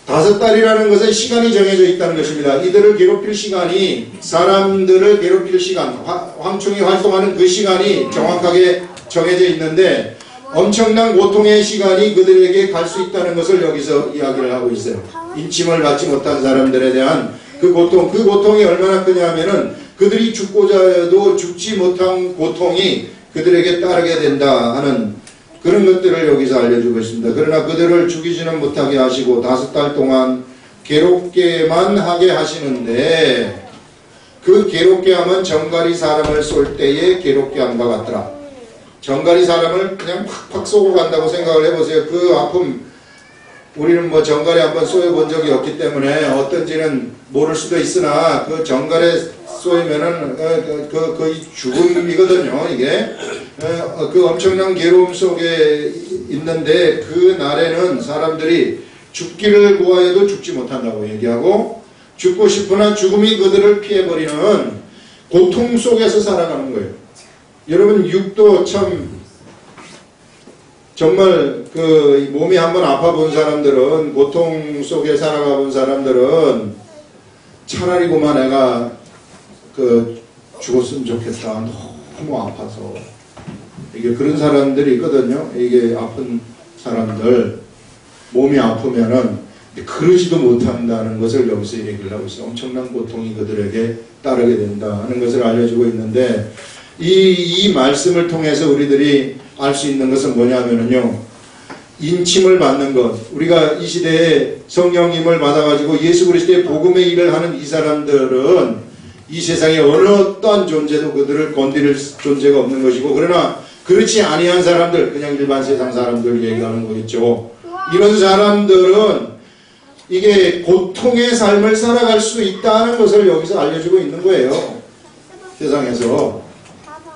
5달이라는 것은 시간이 정해져 있다는 것입니다. 이들을 괴롭힐 시간이, 사람들을 괴롭힐 시간, 황충이 활동하는 그 시간이 정확하게 정해져 있는데, 엄청난 고통의 시간이 그들에게 갈 수 있다는 것을 여기서 이야기를 하고 있어요. 인침을 받지 못한 사람들에 대한 그 고통이 얼마나 크냐면은 그들이 죽고자 해도 죽지 못한 고통이 그들에게 따르게 된다 하는 그런 것들을 여기서 알려주고 있습니다. 그러나 그들을 죽이지는 못하게 하시고 5달 동안 괴롭게만 하게 하시는데, 그 괴롭게 함은 정갈이 사람을 쏠 때에 괴롭게 함과 같더라. 정갈이 사람을 그냥 팍팍 쏘고 간다고 생각을 해보세요. 그 아픔, 우리는 뭐 정갈에 한번 쏘여본 적이 없기 때문에 어떤지는 모를 수도 있으나, 그 정갈에 쏘이면은 거의 죽음이거든요. 이게 그 엄청난 괴로움 속에 있는데, 그 날에는 사람들이 죽기를 구하여도 죽지 못한다고 얘기하고, 죽고 싶으나 죽음이 그들을 피해버리는 고통 속에서 살아가는 거예요. 여러분, 육도 참 정말 그 몸이 한번 아파본 사람들은, 고통 속에 살아가 본 사람들은 차라리 그만 내가 죽었으면 좋겠다, 너무 아파서. 이게 그런 사람들이 있거든요. 이게 아픈 사람들, 몸이 아프면은 그러지도 못한다는 것을 여기서 얘기를 하고 있어요. 엄청난 고통이 그들에게 따르게 된다 하는 것을 알려주고 있는데, 이 말씀을 통해서 우리들이 알 수 있는 것은 뭐냐면요, 인침을 받는 것, 우리가 이 시대에 성령님을 받아가지고 예수 그리스도의 복음의 일을 하는 이 사람들은 이 세상에 어느 어떤 존재도 그들을 건드릴 존재가 없는 것이고, 그러나 그렇지 아니한 사람들, 그냥 일반 세상 사람들 얘기하는 거겠죠. 이런 사람들은 이게 고통의 삶을 살아갈 수 있다는 것을 여기서 알려주고 있는 거예요, 세상에서.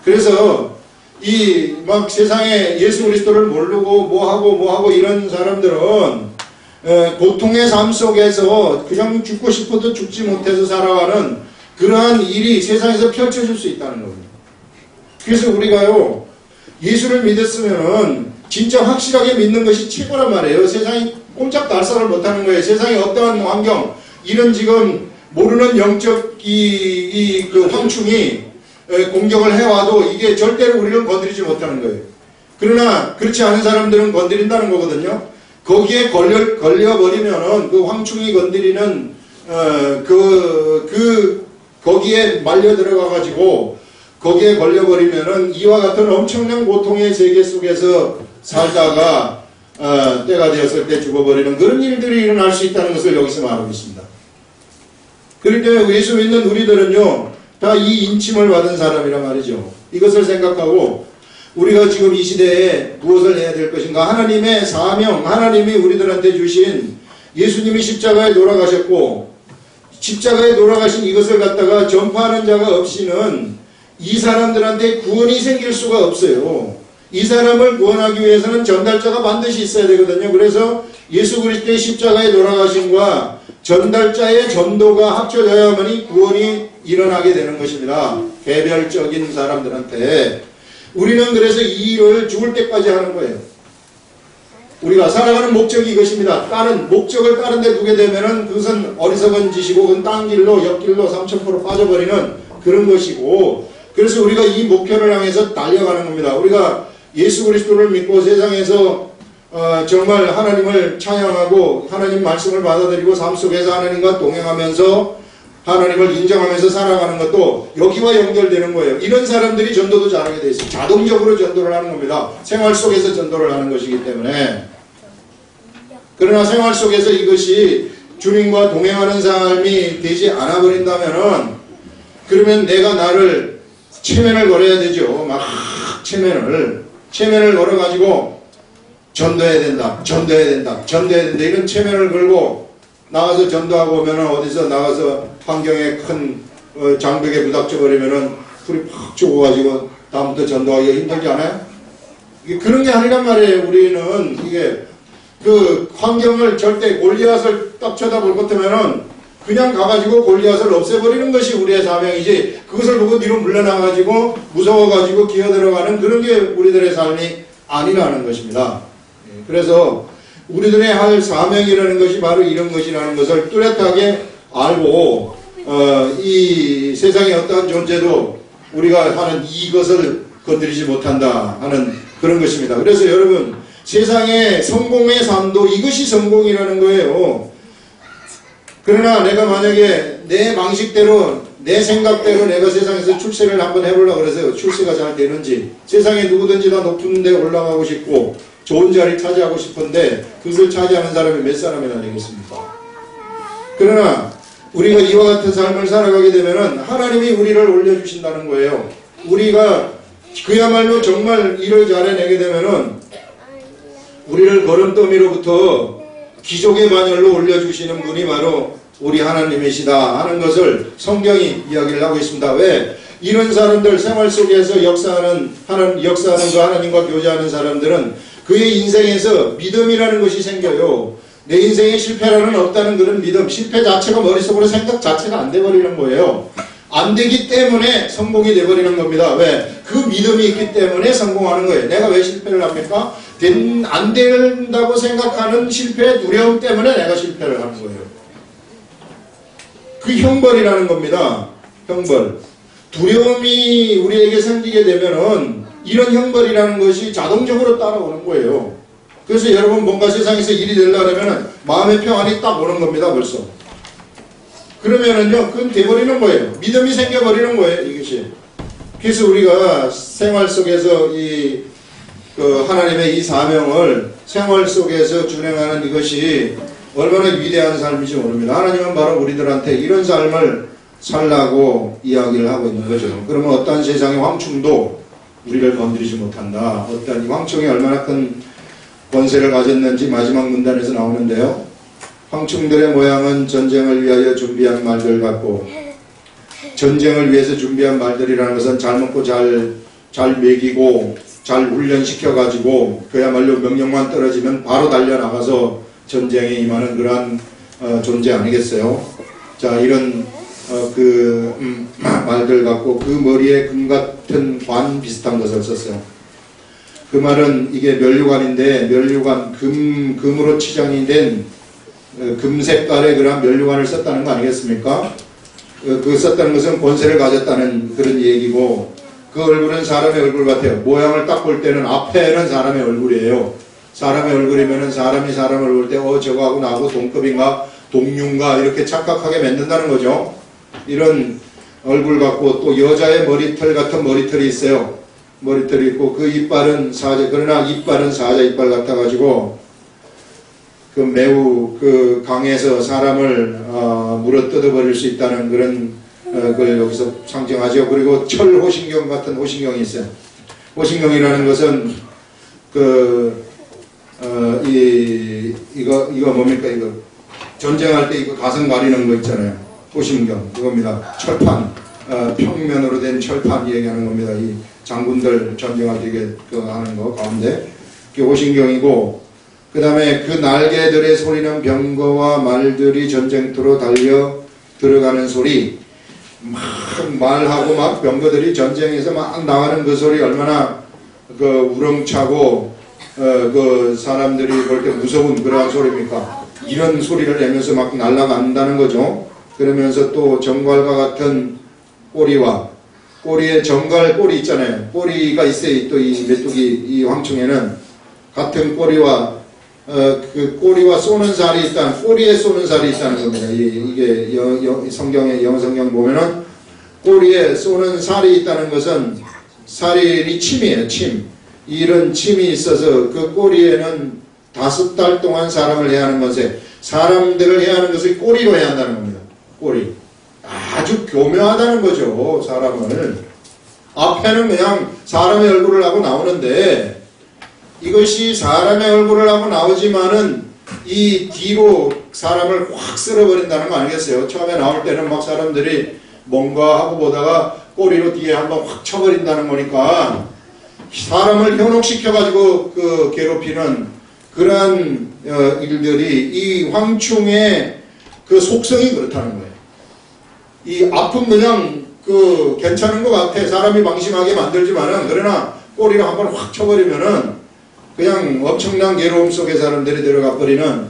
그래서 이 막 세상에 예수 그리스도를 모르고 뭐하고 이런 사람들은 고통의 삶 속에서 그냥 죽고 싶어도 죽지 못해서 살아가는 그러한 일이 세상에서 펼쳐질 수 있다는 겁니다. 그래서 우리가요, 예수를 믿었으면은 진짜 확실하게 믿는 것이 최고란 말이에요. 세상이 꼼짝달싹을 못하는 거예요. 세상에 어떠한 환경, 이런 지금 모르는 영적 그 황충이 공격을 해와도 이게 절대로 우리를 건드리지 못하는 거예요. 그러나 그렇지 않은 사람들은 건드린다는 거거든요. 거기에 걸려버리면은 그 황충이 건드리는 거기에 말려 들어가가지고 거기에 걸려버리면은 이와 같은 엄청난 고통의 세계 속에서 살다가 때가 되었을 때 죽어버리는 그런 일들이 일어날 수 있다는 것을 여기서 말하고 있습니다. 그러니까 예수 믿는 우리들은요, 다 이 인침을 받은 사람이란 말이죠. 이것을 생각하고 우리가 지금 이 시대에 무엇을 해야 될 것인가? 하나님의 사명, 하나님이 우리들한테 주신 예수님이 십자가에 돌아가셨고 십자가에 돌아가신 이것을 갖다가 전파하는 자가 없이는 이 사람들한테 구원이 생길 수가 없어요. 이 사람을 구원하기 위해서는 전달자가 반드시 있어야 되거든요. 그래서 예수 그리스도의 십자가에 돌아가심과 전달자의 전도가 합쳐져야만이 구원이 일어나게 되는 것입니다. 개별적인 사람들한테. 우리는 그래서 이 일을 죽을 때까지 하는 거예요. 우리가 살아가는 목적이 이것입니다. 목적을 다른 데 두게 되면은 그것은 어리석은 짓이고 그건 딴 길로 옆길로 3000% 빠져버리는 그런 것이고, 그래서 우리가 이 목표를 향해서 달려가는 겁니다. 우리가 예수 그리스도를 믿고 세상에서 정말 하나님을 찬양하고 하나님 말씀을 받아들이고 삶 속에서 하나님과 동행하면서 하나님을 인정하면서 살아가는 것도 여기와 연결되는 거예요. 이런 사람들이 전도도 잘하게 돼 있어요. 자동적으로 전도를 하는 겁니다. 생활 속에서 전도를 하는 것이기 때문에. 그러나 생활 속에서 이것이 주님과 동행하는 삶이 되지 않아 버린다면은, 그러면 내가 나를 체면을 걸어야 되죠. 막 체면을 걸어가지고 전도해야 된다. 이런 체면을 걸고 나가서 전도하고 오면은 어디서 나가서 환경에 큰 장벽에 부닥쳐 버리면은 불이 팍 죽어가지고 다음부터 전도하기가 힘들지 않아요? 이게 그런 게 아니란 말이에요. 우리는 이게 그 환경을 절대 골리앗을 딱 쳐다볼 것 같으면은 그냥 가가지고 골리앗을 없애버리는 것이 우리의 사명이지, 그것을 보고 뒤로 물러나가지고 무서워가지고 기어들어가는 그런 게 우리들의 삶이 아니라는 것입니다. 그래서 우리들의 할 사명이라는 것이 바로 이런 것이라는 것을 뚜렷하게 알고 이 세상의 어떠한 존재도 우리가 하는 이것을 건드리지 못한다 하는 그런 것입니다. 그래서 여러분, 세상의 성공의 삶도 이것이 성공이라는 거예요. 그러나 내가 만약에 내 방식대로 내 생각대로 내가 세상에서 출세를 한번 해보려고 그래서 출세가 잘 되는지, 세상에 누구든지 다 높은 데 올라가고 싶고 좋은 자리 차지하고 싶은데 그것을 차지하는 사람이 몇 사람이나 되겠습니까? 그러나 우리가 이와 같은 삶을 살아가게 되면은 하나님이 우리를 올려주신다는 거예요. 우리가 그야말로 정말 일을 잘해내게 되면은 우리를 거름더미로부터 기족의 반열로 올려주시는 분이 바로 우리 하나님이시다 하는 것을 성경이 이야기를 하고 있습니다. 왜? 이런 사람들, 생활 속에서 역사하는 그 하나님과 교제하는 사람들은 그의 인생에서 믿음이라는 것이 생겨요. 내 인생에 실패라는 없다는 그런 믿음, 실패 자체가 머릿속으로 생각 자체가 안 돼버리는 거예요. 안 되기 때문에 성공이 돼버리는 겁니다. 왜? 그 믿음이 있기 때문에 성공하는 거예요. 내가 왜 실패를 합니까? 안 된다고 생각하는 실패의 두려움 때문에 내가 실패를 하는 거예요. 그 형벌이라는 겁니다. 형벌. 두려움이 우리에게 생기게 되면은 이런 형벌이라는 것이 자동적으로 따라오는 거예요. 그래서 여러분 뭔가 세상에서 일이 되려면 마음의 평안이 딱 오는 겁니다. 벌써. 그러면은요, 그건 돼버리는 거예요. 믿음이 생겨버리는 거예요. 이것이. 그래서 우리가 생활 속에서 하나님의 이 사명을 생활 속에서 준행하는 이것이 얼마나 위대한 삶인지 모릅니다. 하나님은 바로 우리들한테 이런 삶을 살라고 이야기를 하고 있는 거죠. 그러면 어떠한 세상의 황충도 우리를 건드리지 못한다. 어떠한 이 황충이 얼마나 큰 권세를 가졌는지 마지막 문단에서 나오는데요. 황충들의 모양은 전쟁을 위하여 준비한 말들 같고, 전쟁을 위해서 준비한 말들이라는 것은 잘 먹고 잘 먹이고 잘 훈련시켜가지고 그야말로 명령만 떨어지면 바로 달려나가서 전쟁에 임하는 그러한 존재 아니겠어요? 자, 이런 말들 같고 그 머리에 금 같은 관 비슷한 것을 썼어요. 그 말은 이게 면류관인데, 면류관, 금으로 치장이 된 금 색깔의 그런 면류관을 썼다는 거 아니겠습니까? 그 썼다는 것은 권세를 가졌다는 그런 얘기고, 그 얼굴은 사람의 얼굴 같아요. 모양을 딱 볼 때는 앞에는 사람의 얼굴이에요. 사람의 얼굴이면은 사람이 사람을 볼 때 저거하고 나하고 동급인가 동류인가 이렇게 착각하게 만든다는 거죠. 이런 얼굴 같고 또 여자의 머리털 같은 머리털이 있어요. 머리털이 있고 그 이빨은 사자, 그러나 이빨은 사자 이빨 같아가지고 그 매우 그 강해서 사람을 물어뜯어 버릴 수 있다는 그런 걸 여기서 상징하죠. 그리고 철호신경 같은 호신경이 있어요. 호신경이라는 것은 이거 뭡니까 이거 전쟁할 때 이거 가슴 가리는 거 있잖아요. 호신경 그겁니다. 철판 평면으로 된 철판 얘기하는 겁니다. 이 장군들 전쟁할 때 이게 하는 거 가운데 그게 호신경이고 그 다음에 그 날개들의 소리는 병거와 말들이 전쟁터로 달려 들어가는 소리 막 말하고 막 병거들이 전쟁에서 막 나가는 그 소리 얼마나 그 우렁차고 그 사람들이 볼 때 무서운 그런 소리입니까? 이런 소리를 내면서 막 날아간다는 거죠. 그러면서 또 정갈과 같은 꼬리와 꼬리에 정갈 꼬리 있잖아요. 꼬리가 있어요. 또 이 메뚜기 이 황충에는 같은 꼬리와 그 꼬리와 쏘는 살이 있다는 꼬리에 쏘는 살이 있다는 겁니다. 이게 성경의 영어 성경 보면은 꼬리에 쏘는 살이 있다는 것은 살이 침이에요. 침. 이런 침이 있어서 그 꼬리에는 5달 동안 사람을 해하는 것에 사람들을 해하는 것을 꼬리로 해야 한다는 겁니다. 꼬리. 아주 교묘하다는 거죠. 사람을. 앞에는 그냥 사람의 얼굴을 하고 나오는데 이것이 사람의 얼굴을 하고 나오지만은 이 뒤로 사람을 확 쓸어버린다는 거 아니겠어요? 처음에 나올 때는 막 사람들이 뭔가 하고 보다가 꼬리로 뒤에 한번 확 쳐버린다는 거니까 사람을 현혹시켜가지고 그 괴롭히는 그런 일들이 이 황충의 그 속성이 그렇다는 거예요. 이 아픈 그냥 그 괜찮은 것 같아. 사람이 방심하게 만들지만은 그러나 꼬리를 한번 확 쳐버리면은 그냥 엄청난 괴로움 속에 사람들이 들어가 버리는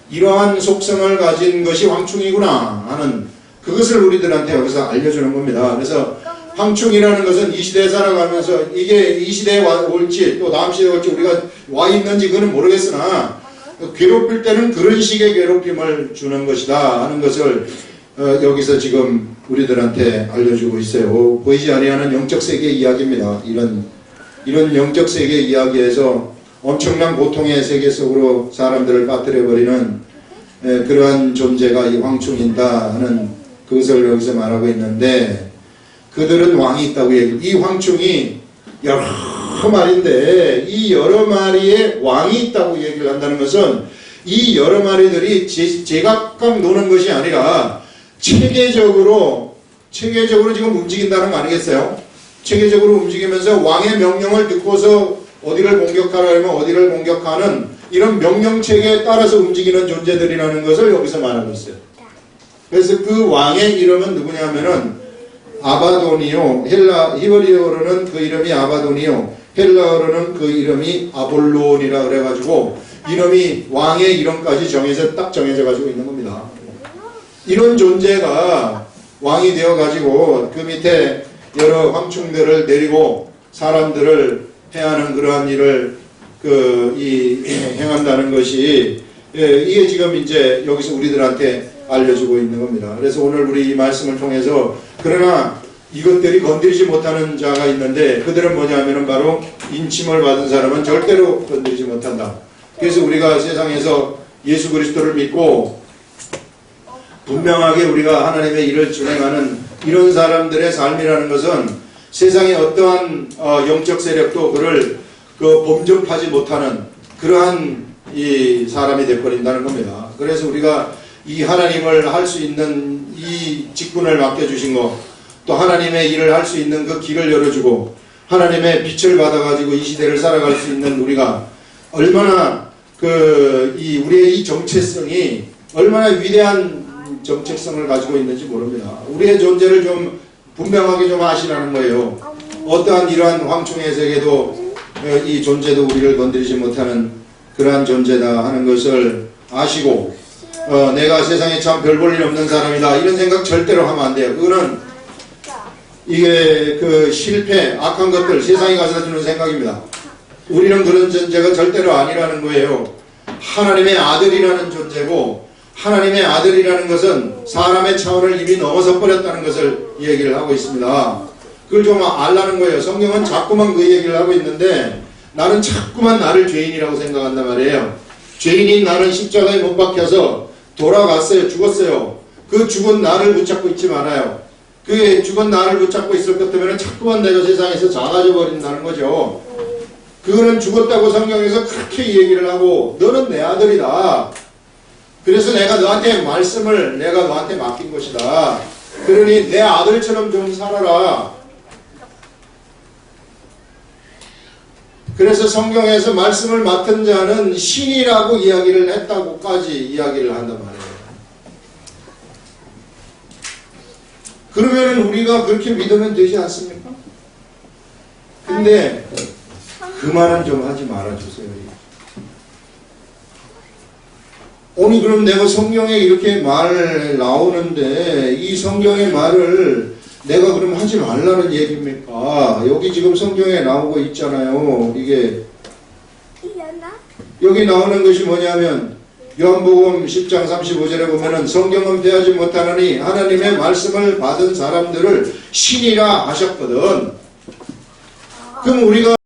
이러한 속성을 가진 것이 황충이구나 하는 그것을 우리들한테 여기서 알려주는 겁니다. 그래서 황충이라는 것은 이 시대에 살아가면서 이게 이 시대에 올지 또 다음 시대에 올지 우리가 와 있는지 그는 모르겠으나 괴롭힐 때는 그런 식의 괴롭힘을 주는 것이다 하는 것을 여기서 지금 우리들한테 알려주고 있어요. 보이지 아니하는 영적 세계 이야기입니다. 이런 영적 세계 이야기에서 엄청난 고통의 세계 속으로 사람들을 빠뜨려버리는 그러한 존재가 이 황충이다 하는 그것을 여기서 말하고 있는데 그들은 왕이 있다고 얘기해요. 이 황충이 여러 마리인데 이 여러 마리의 왕이 있다고 얘기를 한다는 것은 이 여러 마리들이 제각각 노는 것이 아니라 체계적으로 지금 움직인다는 거 아니겠어요? 체계적으로 움직이면서 왕의 명령을 듣고서 어디를 공격하라 하면 어디를 공격하는 이런 명령체계에 따라서 움직이는 존재들이라는 것을 여기서 말하고 있어요. 그래서 그 왕의 이름은 누구냐면은 아바도니오, 히브리어로는 그 이름이 아바도니오, 헬라어로는 그 이름이 아볼론이라 그래가지고 이름이 왕의 이름까지 딱 정해져 가지고 있는 겁니다. 이런 존재가 왕이 되어 가지고 그 밑에 여러 황충들을 내리고 사람들을 해하는 그러한 일을 행한다는 것이 이게 지금 이제 여기서 우리들한테 알려주고 있는 겁니다. 그래서 오늘 우리 이 말씀을 통해서 그러나 이것들이 건드리지 못하는 자가 있는데 그들은 뭐냐면은 바로 인침을 받은 사람은 절대로 건드리지 못한다. 그래서 우리가 세상에서 예수 그리스도를 믿고 분명하게 우리가 하나님의 일을 진행하는 이런 사람들의 삶이라는 것은 세상의 어떠한 영적 세력도 그를 범접하지 못하는 그러한 이 사람이 되어버린다는 겁니다. 그래서 우리가 이 하나님을 할 수 있는 이 직분을 맡겨주신 것, 또 하나님의 일을 할 수 있는 그 길을 열어주고 하나님의 빛을 받아가지고 이 시대를 살아갈 수 있는 우리가 얼마나 우리의 이 정체성이 얼마나 위대한 정체성을 가지고 있는지 모릅니다. 우리의 존재를 좀 분명하게 좀 아시라는 거예요. 어떠한 이러한 황충의 세계도 이 존재도 우리를 건드리지 못하는 그러한 존재다 하는 것을 아시고 내가 세상에 참 별 볼 일 없는 사람이다 이런 생각 절대로 하면 안 돼요. 그거는 이게 그 실패, 악한 것들 세상이 가져다 주는 생각입니다. 우리는 그런 존재가 절대로 아니라는 거예요. 하나님의 아들이라는 존재고, 하나님의 아들이라는 것은 사람의 차원을 이미 넘어서 버렸다는 것을 얘기를 하고 있습니다. 그걸 좀 알라는 거예요. 성경은 자꾸만 그 얘기를 하고 있는데 나는 자꾸만 나를 죄인이라고 생각한단 말이에요. 죄인인 나는 십자가에 못 박혀서 돌아갔어요. 죽었어요. 그 죽은 나를 붙잡고 있지 않아요. 그 죽은 나를 붙잡고 있을 것 같으면 자꾸만 내가 세상에서 작아져 버린다는 거죠. 그거는 죽었다고 성경에서 그렇게 얘기를 하고 너는 내 아들이다. 그래서 내가 너한테 말씀을 내가 너한테 맡긴 것이다. 그러니 내 아들처럼 좀 살아라. 그래서 성경에서 말씀을 맡은 자는 신이라고 이야기를 했다고까지 이야기를 한단 말이에요. 그러면 우리가 그렇게 믿으면 되지 않습니까? 근데 그 말은 좀 하지 말아주세요. 오늘 그럼 내가 성경에 이렇게 말 나오는데 이 성경의 말을 내가 그럼 하지 말라는 얘기입니까? 여기 지금 성경에 나오고 있잖아요. 이게 여기 나오는 것이 뭐냐면 요한복음 10장 35절에 보면은 성경은 배하지 못하느니 하나님의 말씀을 받은 사람들을 신이라 하셨거든. 그럼 우리가